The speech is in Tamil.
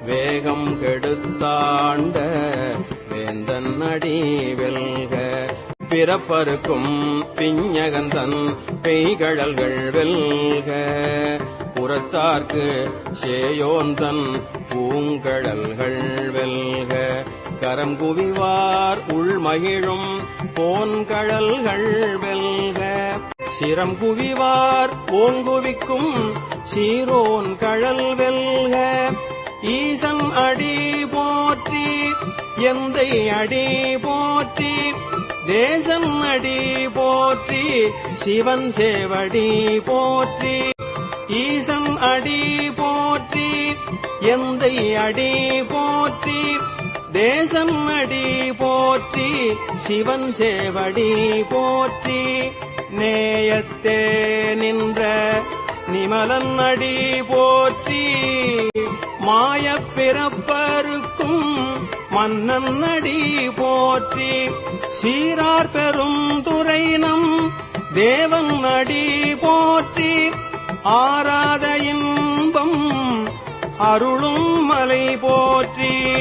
வேகம் கெடுத்தாண்ட வேந்தன் அடி வெல்க. பிறப்பருக்கும் பிஞகந்தன் பெய்கழல்கள் வெல்க. புறத்தார்க்கு சேயோந்தன் பூங்கழல்கள் வெல்க. கரம் குவிவார் உள்மகிழும் போன்கழல்கள் வெல்க. சிரம் குவிவார் ஓங்குவிக்கும் சீரோன் கழல் வெல்க. ஈசன் அடி போற்றி எந்தை அடி போற்றி தேசன் அடி போற்றி சிவன் சேவடி போற்றி. ஈசன் அடி போற்றி எந்தை அடி போற்றி தேசன் அடி போற்றி சிவன் சேவடி போற்றி. நேயத்தே நின்ற நிமலன் அடி போற்றி மாயப் பிறப்பருக்கும் மன்னன் அடி போற்றி. சீரார் பெரும் துறைநம் தேவன் அடி போற்றி. ஆராத இன்பம் அருளும் மலை போற்றி.